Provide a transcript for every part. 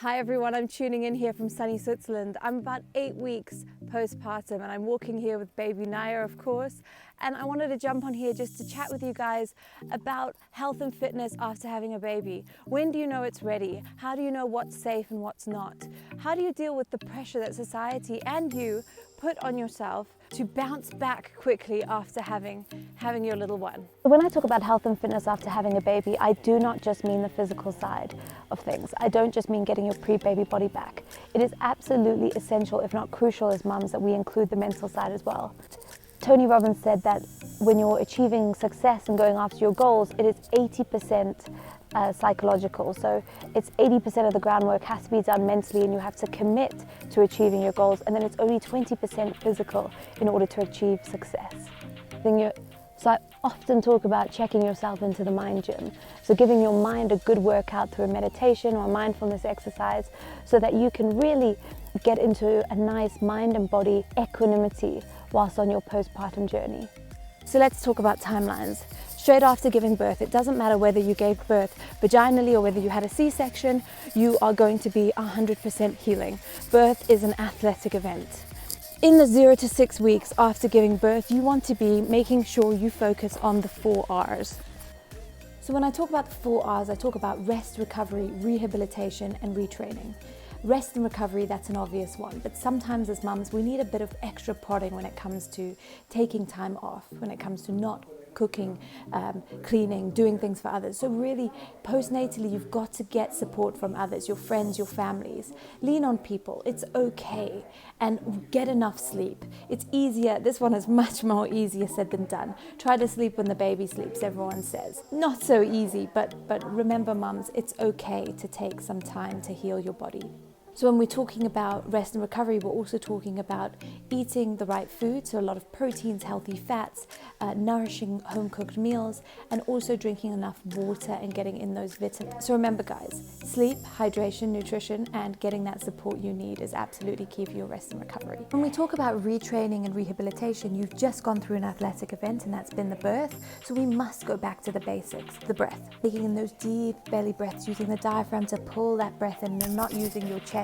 Hi everyone, I'm tuning in here from sunny Switzerland. I'm about 8 weeks postpartum and I'm walking here with baby Naya, of course. And I wanted to jump on here just to chat with you guys about health and fitness after having a baby. When do you know it's ready? How do you know what's safe and what's not? How do you deal with the pressure that society and you put on yourself to bounce back quickly after having your little one? When I talk about health and fitness after having a baby, I do not just mean the physical side of things. I don't just mean getting your pre-baby body back. It is absolutely essential, if not crucial as mums, that we include the mental side as well. Tony Robbins said that when you're achieving success and going after your goals, it is 80% psychological. So it's 80% of the groundwork has to be done mentally and you have to commit to achieving your goals, and then it's only 20% physical in order to achieve success. So I often talk about checking yourself into the mind gym. So giving your mind a good workout through a meditation or a mindfulness exercise so that you can really get into a nice mind and body equanimity whilst on your postpartum journey. So let's talk about timelines. Straight after giving birth, it doesn't matter whether you gave birth vaginally or whether you had a C-section, you are going to be 100% healing. Birth is an athletic event. In the 0 to 6 weeks after giving birth, you want to be making sure you focus on the 4 R's. So when I talk about the 4 R's, I talk about rest, recovery, rehabilitation, and retraining. Rest and recovery, that's an obvious one, but sometimes as mums, we need a bit of extra prodding when it comes to taking time off, when it comes to not cooking, cleaning, doing things for others. So really, postnatally, you've got to get support from others, your friends, your families. Lean on people, it's okay, and get enough sleep. It's easier, this one is much more easier said than done. Try to sleep when the baby sleeps, everyone says. Not so easy, but remember mums, it's okay to take some time to heal your body. So when we're talking about rest and recovery, we're also talking about eating the right food, so a lot of proteins, healthy fats, nourishing home-cooked meals, and also drinking enough water and getting in those vitamins. So remember guys, sleep, hydration, nutrition, and getting that support you need is absolutely key for your rest and recovery. When we talk about retraining and rehabilitation, you've just gone through an athletic event and that's been the birth, so we must go back to the basics, the breath. Taking in those deep belly breaths, using the diaphragm to pull that breath in and not using your chest,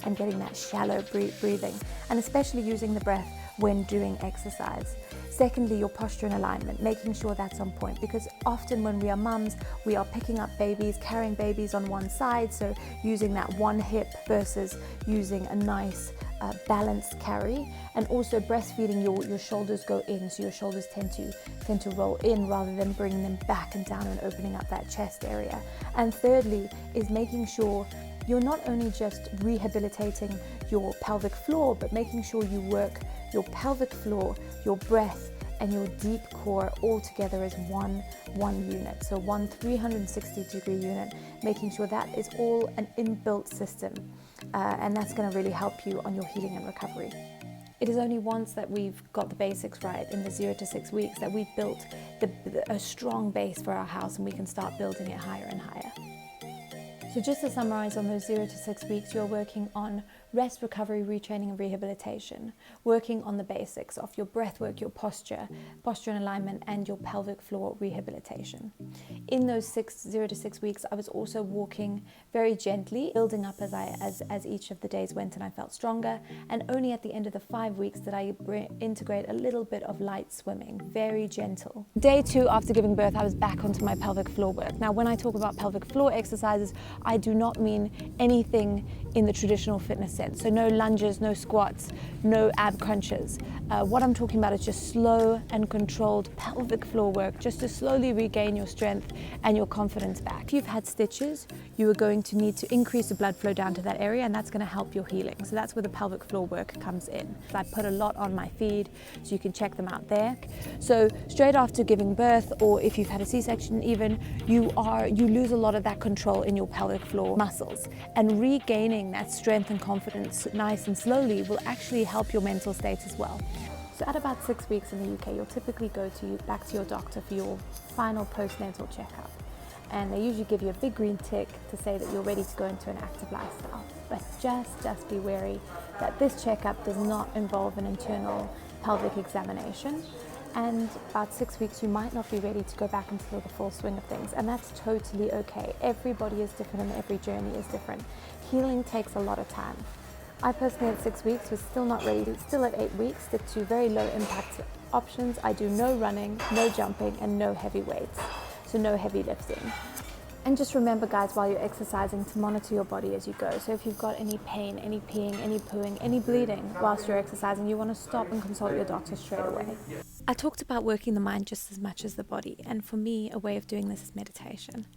and getting that shallow breathing, and especially using the breath when doing exercise. Secondly, your posture and alignment, making sure that's on point, because often when we are mums, we are picking up babies, carrying babies on one side, so using that one hip versus using a nice balanced carry, and also breastfeeding, your shoulders go in, so your shoulders tend to roll in rather than bringing them back and down and opening up that chest area. And thirdly is making sure you're not only just rehabilitating your pelvic floor, but making sure you work your pelvic floor, your breath, and your deep core all together as one unit. So one 360-degree unit, making sure that is all an inbuilt system. And that's going to really help you on your healing and recovery. It is only once that we've got the basics right in the 0 to 6 weeks that we've built a strong base for our house, and we can start building it higher and higher. So just to summarize, on those 0 to 6 weeks, you're working on rest, recovery, retraining, and rehabilitation, working on the basics of your breath work, your posture and alignment, and your pelvic floor rehabilitation. In those 0 to 6 weeks, I was also walking very gently, building up as each of the days went, and I felt stronger. And only at the end of the 5 weeks did I integrate a little bit of light swimming, very gentle. Day 2 after giving birth, I was back onto my pelvic floor work. Now, when I talk about pelvic floor exercises, I do not mean anything in the traditional fitness sense. So no lunges, no squats, no ab crunches. What I'm talking about is just slow and controlled pelvic floor work, just to slowly regain your strength and your confidence back. If you've had stitches, you are going to need to increase the blood flow down to that area, and that's going to help your healing. So that's where the pelvic floor work comes in. So I put a lot on my feed, so you can check them out there. So straight after giving birth, or if you've had a C-section even, you lose a lot of that control in your pelvic floor muscles, and regaining that strength and confidence nice and slowly will actually help your mental state as well. So at about 6 weeks in the UK, you'll typically go back to your doctor for your final postnatal checkup. And they usually give you a big green tick to say that you're ready to go into an active lifestyle. But just be wary that this checkup does not involve an internal pelvic examination. and about 6 weeks you might not be ready to go back into the full swing of things, and that's totally okay. Everybody is different and every journey is different. Healing takes a lot of time. I personally at 6 weeks was still not ready. Still at 8 weeks, stick to very low impact options. I do no running, no jumping, and no heavy weights, so no heavy lifting. And just remember, guys, while you're exercising, to monitor your body as you go. So if you've got any pain, any peeing, any pooing, any bleeding whilst you're exercising, you want to stop and consult your doctor straight away. I talked about working the mind just as much as the body, and for me, a way of doing this is meditation.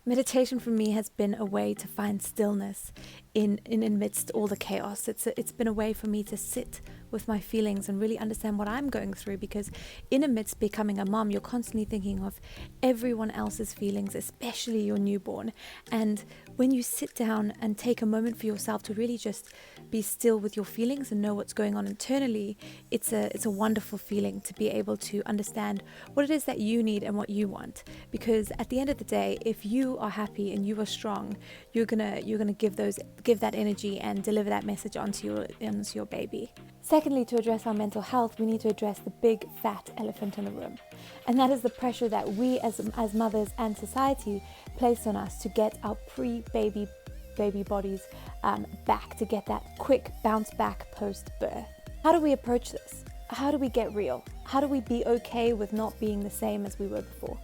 Meditation for me has been a way to find stillness in amidst all the chaos. It's been a way for me to sit with my feelings and really understand what I'm going through, because in amidst becoming a mom, you're constantly thinking of everyone else's feelings, especially your newborn. And when you sit down and take a moment for yourself to really just be still with your feelings and know what's going on internally, it's a wonderful feeling to be able to understand what it is that you need and what you want. Because at the end of the day, if you are happy and you are strong, you're gonna give that energy and deliver that message onto your baby. Secondly, to address our mental health, we need to address the big fat elephant in the room, and that is the pressure that we as mothers and society place on us to get our pre-baby bodies back, to get that quick bounce back post-birth. How do we approach this? How do we get real? How do we be okay with not being the same as we were before?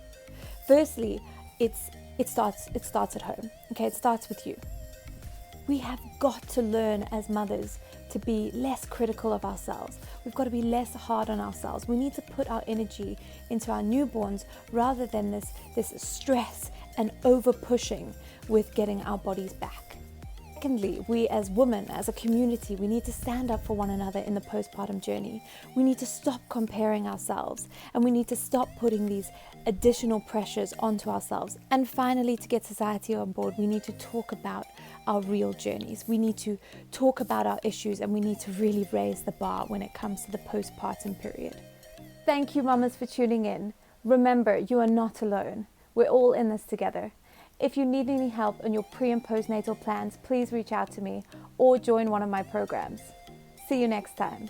Firstly, it starts at home. Okay, it starts with you. We have got to learn as mothers to be less critical of ourselves. We've got to be less hard on ourselves. We need to put our energy into our newborns rather than this stress and over pushing with getting our bodies back. Secondly, we as women, as a community, we need to stand up for one another in the postpartum journey. We need to stop comparing ourselves, and we need to stop putting these additional pressures onto ourselves. And finally, to get society on board, we need to talk about our real journeys. We need to talk about our issues, and we need to really raise the bar when it comes to the postpartum period. Thank you, mamas, for tuning in. Remember, you are not alone. We're all in this together. If you need any help on your pre- and postnatal plans, please reach out to me or join one of my programs. See you next time.